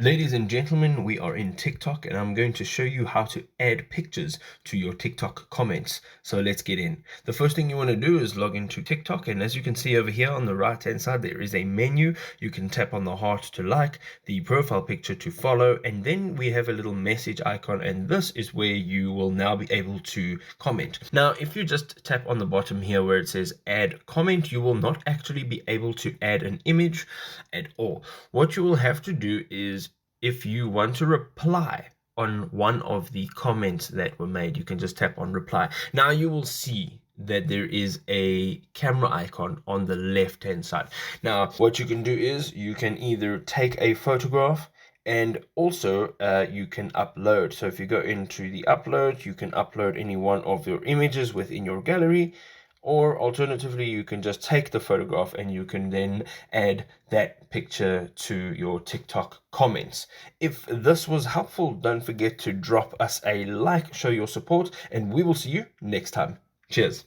Ladies and gentlemen, we are in TikTok and I'm going to show you how to add pictures to your TikTok comments. So let's get in. The first thing you want to do is log into TikTok, and as you can see over here on the right hand side, there is a menu. You can tap on the heart to like, the profile picture to follow, and then we have a little message icon, and this is where you will now be able to comment. Now, if you just tap on the bottom here where it says add comment, you will not actually be able to add an image at all. What you will have to do is, if you want to reply on one of the comments that were made, you can just tap on reply. Now you will see that there is a camera icon on the left hand side. Now what you can do is you can either take a photograph, and also you can upload. So if you go into the upload, you can upload any one of your images within your gallery, or alternatively you can just take the photograph and you can then add that picture to your TikTok comments. If this was helpful, don't forget to drop us a like, show your support, and we will see you next time. Cheers.